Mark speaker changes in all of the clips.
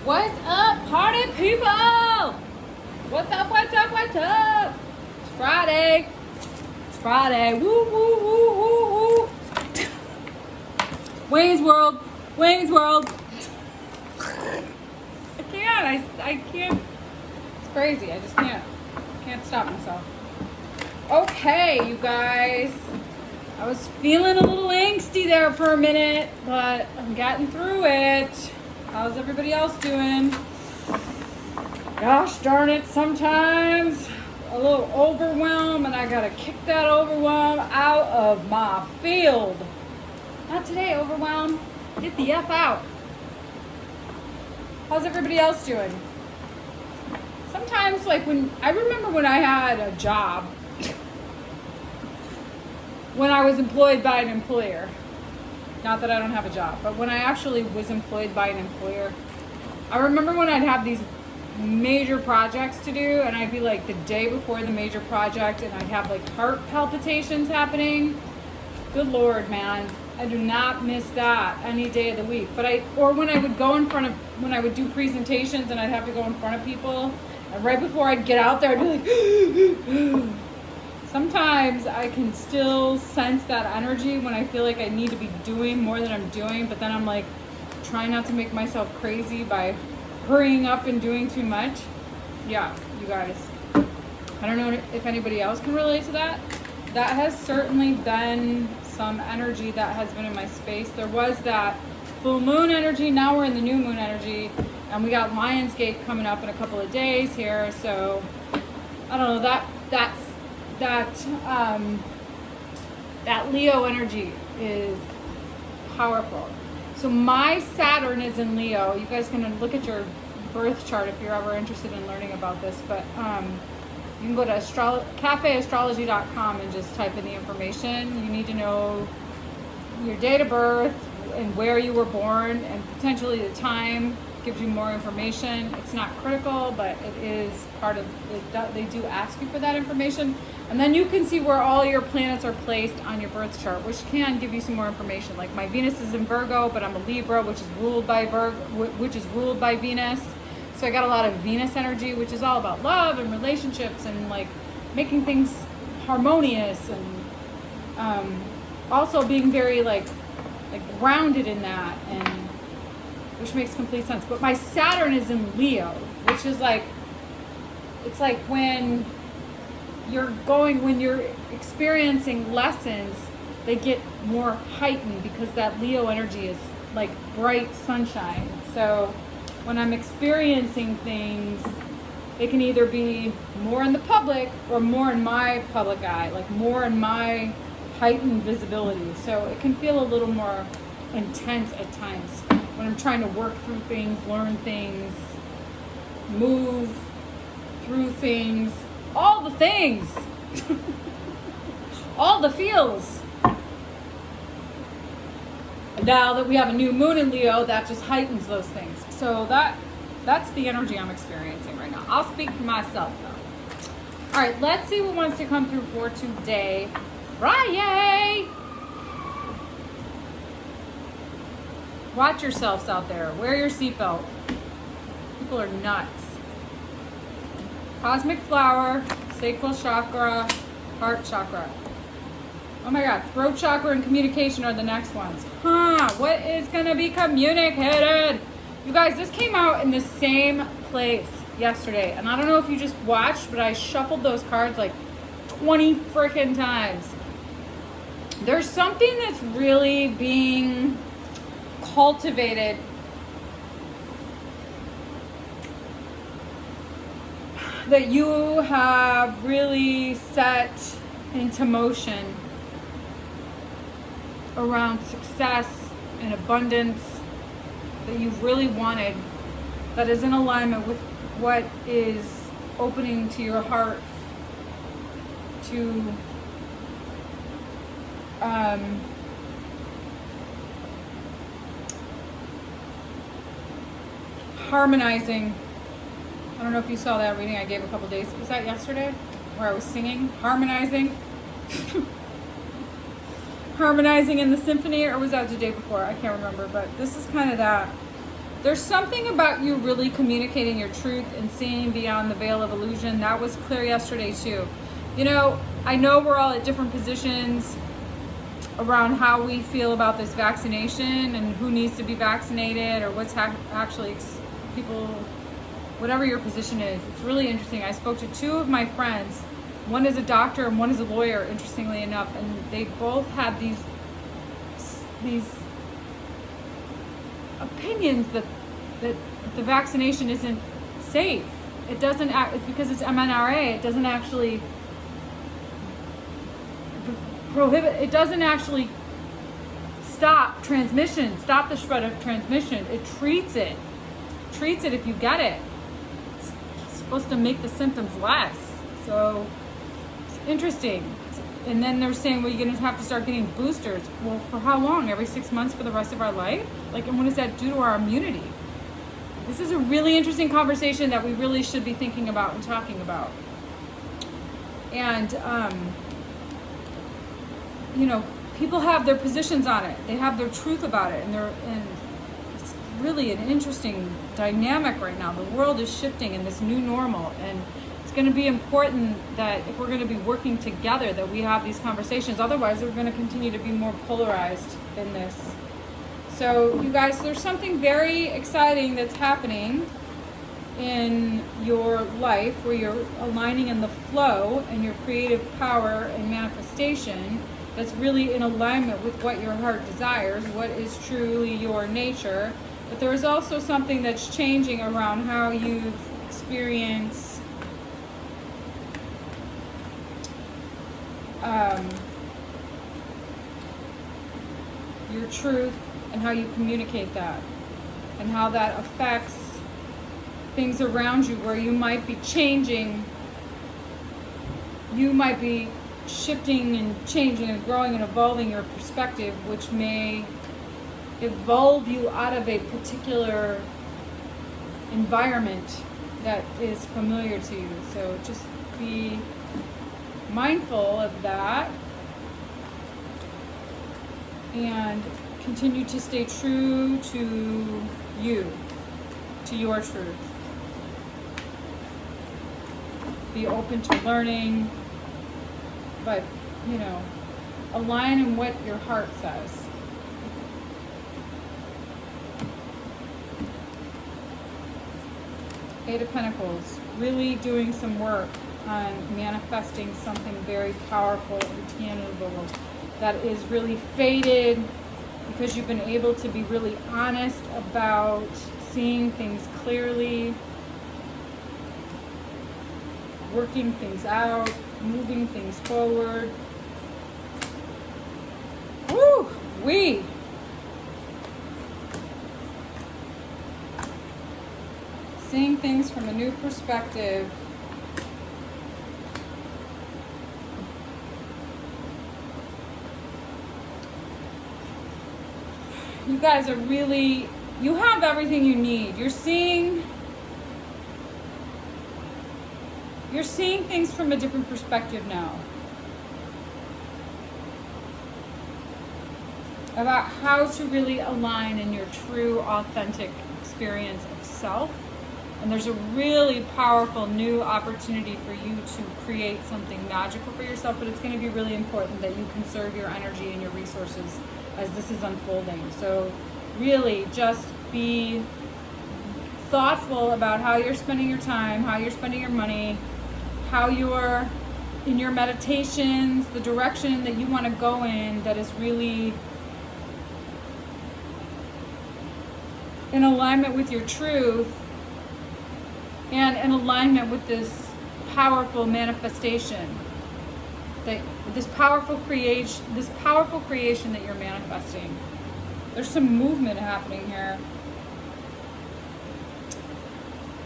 Speaker 1: What's up, party people? What's up, what's up, what's up? It's Friday. It's Friday. Woo, woo, woo, woo, woo. Wayne's World. Wayne's World. I can't. It's crazy. I just can't stop myself. Okay, you guys. I was feeling a little angsty there for a minute, but I'm getting through it. How's everybody else doing? Gosh darn it, sometimes a little overwhelm, and I gotta kick that overwhelm out of my field. Not today, overwhelm. Get the F out. How's everybody else doing? Sometimes, like I remember when I had a job, when I was employed by an employer. Not that I don't have a job, but when I actually was employed by an employer, I remember when I'd have these major projects to do, and I'd be like the day before the major project, and I'd have like heart palpitations happening. Good Lord, man. I do not miss that any day of the week. Or when I would go when I would do presentations and I'd have to go in front of people, and right before I'd get out there, I'd be like, sometimes I can still sense that energy when I feel like I need to be doing more than I'm doing, but then I'm like trying not to make myself crazy by hurrying up and doing too much. Yeah, you guys. I don't know if anybody else can relate to that. That has certainly been some energy that has been in my space. There was that full moon energy. Now we're in the new moon energy, and we got Lionsgate coming up in a couple of days here. So I don't know, that Leo energy is powerful. So my Saturn is in Leo. You guys can look at your birth chart if you're ever interested in learning about this. But you can go to cafeastrology.com and just type in the information. You need to know your date of birth and where you were born and potentially the time. Gives you more information. It's not critical, but it is part of it. They do ask you for that information, and then you can see where all your planets are placed on your birth chart, which can give you some more information. Like my Venus is in Virgo, but I'm a Libra, which is ruled by Venus. So I got a lot of Venus energy, which is all about love and relationships and like making things harmonious, and also being very like grounded in that, and which makes complete sense. But my Saturn is in Leo, which is like, it's like when you're experiencing lessons, they get more heightened because that Leo energy is like bright sunshine. So when I'm experiencing things, they can either be more in the public or more in my public eye, like more in my heightened visibility. So it can feel a little more intense at times when I'm trying to work through things, learn things, move through things, all the things, all the feels. Now that we have a new moon in Leo, that just heightens those things. So that's the energy I'm experiencing right now. I'll speak for myself though. All right, let's see what wants to come through for today, Friday. Watch yourselves out there. Wear your seatbelt. People are nuts. Cosmic flower, sacral chakra, heart chakra. Oh my God, throat chakra and communication are the next ones. What is going to be communicated? You guys, this came out in the same place yesterday. And I don't know if you just watched, but I shuffled those cards like 20 freaking times. There's something that's really being cultivated that you have really set into motion around success and abundance that you've really wanted, that is in alignment with what is opening to your heart to harmonizing. I don't know if you saw that reading I gave a couple days. Was that yesterday? Where I was singing? Harmonizing? Harmonizing in the symphony, or was that the day before? I can't remember, but this is kind of that. There's something about you really communicating your truth and seeing beyond the veil of illusion. That was clear yesterday too. You know, I know we're all at different positions around how we feel about this vaccination and who needs to be vaccinated or what's actually people, whatever your position is. It's really interesting. I spoke to two of my friends. One is a doctor and one is a lawyer, interestingly enough, and they both have these opinions that the vaccination isn't safe. It doesn't it's because it's mRNA. It doesn't actually it doesn't actually stop transmission, stop the spread of transmission. It treats it if you get it. It's supposed to make the symptoms less. So it's interesting. And then they're saying, well, you're going to have to start getting boosters. Well, for how long? Every 6 months for the rest of our life? Like, and what does that do to our immunity? This is a really interesting conversation that we really should be thinking about and talking about. And, you know, people have their positions on it. They have their truth about it. And it's really an interesting dynamic right now. The world is shifting in this new normal. And it's going to be important that if we're going to be working together, that we have these conversations. Otherwise, we're going to continue to be more polarized in this. So, you guys, there's something very exciting that's happening in your life where you're aligning in the flow and your creative power and manifestation that's really in alignment with what your heart desires, what is truly your nature. But there is also something that's changing around how you've experienced your truth and how you communicate that and how that affects things around you, where you might be changing, you might be shifting and changing and growing and evolving your perspective, which may evolve you out of a particular environment that is familiar to you. So just be mindful of that and continue to stay true to you, to your truth. Be open to learning, but, you know, align in what your heart says. Eight of Pentacles, really doing some work on manifesting something very powerful and tangible that is really faded, because you've been able to be really honest about seeing things clearly, working things out, moving things forward. Woo-wee! Seeing things from a new perspective. You guys are really, you have everything you need. You're seeing things from a different perspective now. About how to really align in your true, authentic experience of self. And there's a really powerful new opportunity for you to create something magical for yourself, but it's going to be really important that you conserve your energy and your resources as this is unfolding. So really just be thoughtful about how you're spending your time, how you're spending your money, how you're in your meditations, the direction that you want to go in that is really in alignment with your truth and in alignment with this powerful manifestation, that this powerful creation that you're manifesting. There's some movement happening here.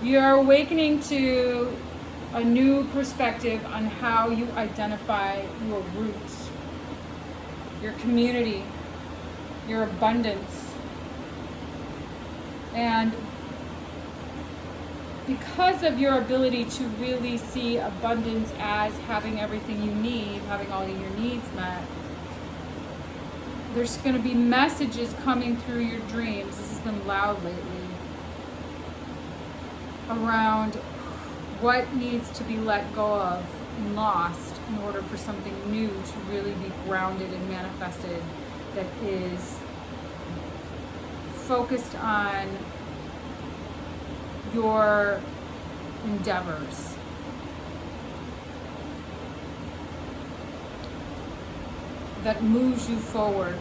Speaker 1: You're awakening to a new perspective on how you identify your roots, your community, your abundance. And because of your ability to really see abundance as having everything you need, having all your needs met, there's going to be messages coming through your dreams. This has been loud lately. around what needs to be let go of and lost in order for something new to really be grounded and manifested, that is focused on your endeavors. That moves you forward.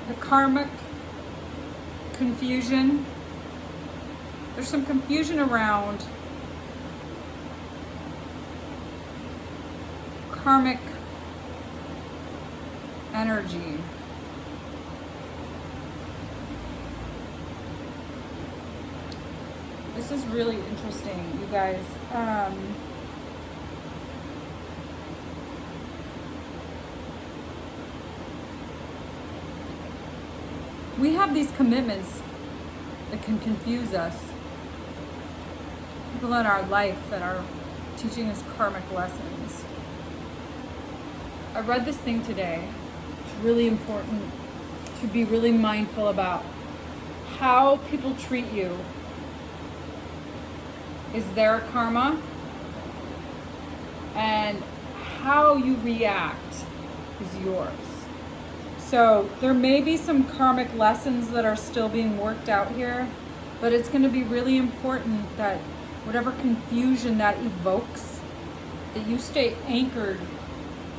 Speaker 1: The karmic confusion. There's some confusion around karmic energy. This is really interesting, you guys. We have these commitments that can confuse us. People in our life that are teaching us karmic lessons. I read this thing today. It's really important to be really mindful about how people treat you is their karma, and how you react is yours. So there may be some karmic lessons that are still being worked out here, but it's going to be really important that whatever confusion that evokes, that you stay anchored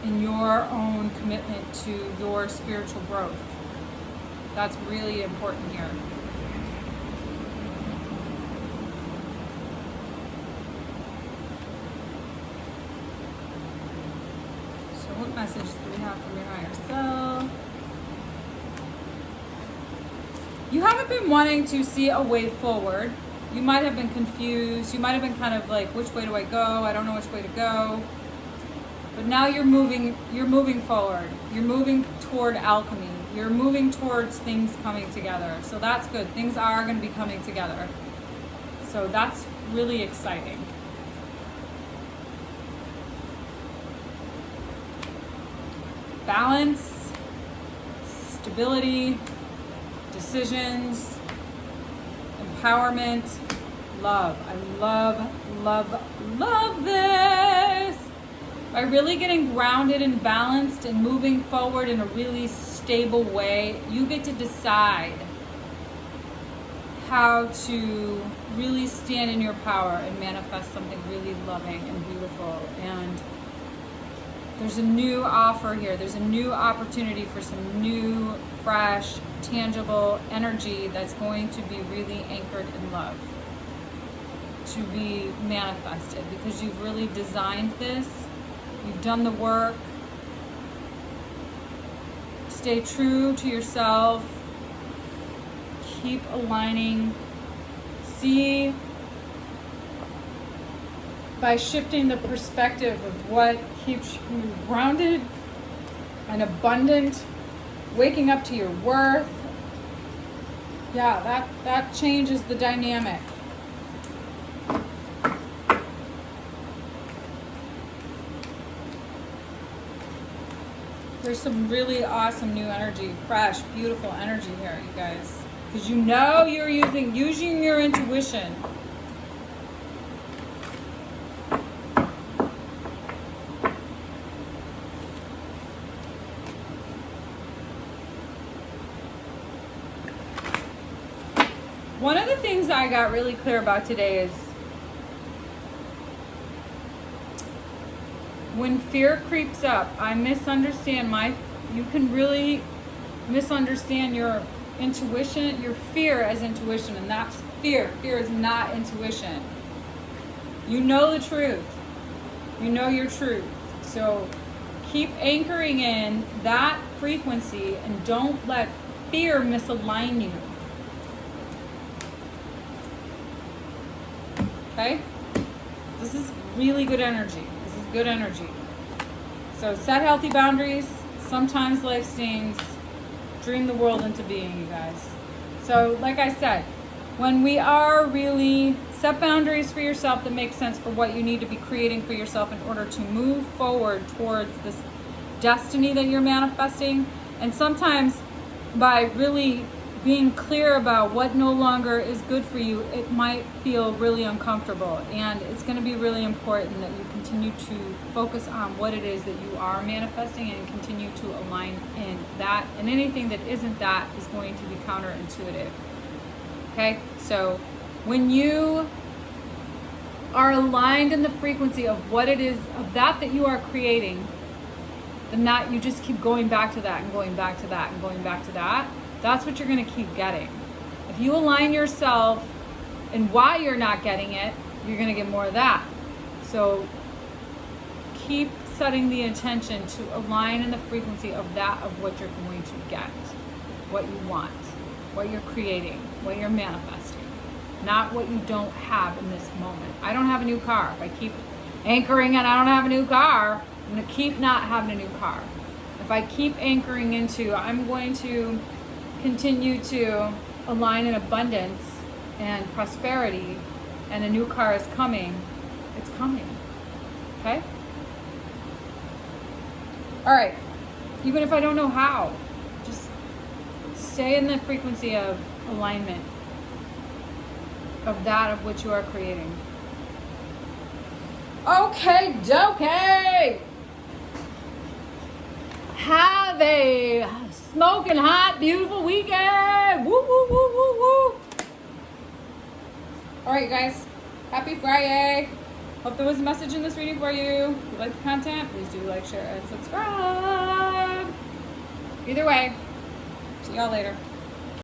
Speaker 1: in your own commitment to your spiritual growth. That's really important here. So what message do we have from your higher self? You haven't been wanting to see a way forward. You might have been confused. You might have been kind of like, which way do I go? I don't know which way to go. But now you're moving forward. You're moving toward alchemy. You're moving towards things coming together. So that's good. Things are going to be coming together. So that's really exciting. Balance, stability, decisions, empowerment, love. I love this. By really getting grounded and balanced and moving forward in a really stable way, you get to decide how to really stand in your power and manifest something really loving and beautiful. And there's a new offer here. There's a new opportunity for some new, fresh, tangible energy that's going to be really anchored in love, to be manifested, because you've really designed this. You've done the work. Stay true to yourself. Keep aligning. See, by shifting the perspective of what keeps you grounded and abundant, waking up to your worth. Yeah, that changes the dynamic. There's some really awesome new energy, fresh, beautiful energy here, you guys. Because you know you're using your intuition. One of the things I got really clear about today is when fear creeps up, you can really misunderstand your intuition, your fear as intuition, and that's fear. Fear is not intuition. You know the truth. You know your truth. So keep anchoring in that frequency and don't let fear misalign you. Okay? This is really good energy. This is good energy. So set healthy boundaries. Sometimes life stings. Dream the world into being, you guys. So like I said, when we are really set boundaries for yourself that make sense for what you need to be creating for yourself in order to move forward towards this destiny that you're manifesting. And sometimes by really being clear about what no longer is good for you, it might feel really uncomfortable. And it's going to be really important that you continue to focus on what it is that you are manifesting and continue to align in that. And anything that isn't that is going to be counterintuitive. Okay? So when you are aligned in the frequency of what it is, of that you are creating, then that you just keep going back to that and going back to that and going back to that. That's what you're going to keep getting. If you align yourself and why you're not getting it, you're going to get more of that. So keep setting the intention to align in the frequency of that, of what you're going to get, what you want, what you're creating, what you're manifesting, not what you don't have in this moment. I don't have a new car. If I keep anchoring and I don't have a new car, I'm going to keep not having a new car. If I keep anchoring into, I'm going to continue to align in abundance and prosperity, and a new car is coming, it's coming. Okay? All right. Even if I don't know how, just stay in the frequency of alignment of that of which you are creating. Okay, dokey. Have a smoking hot, beautiful weekend. Woo, woo, woo, woo, woo. All right, guys. Happy Friday. Hope there was a message in this reading for you. If you like the content, please do like, share, and subscribe. Either way, see y'all later.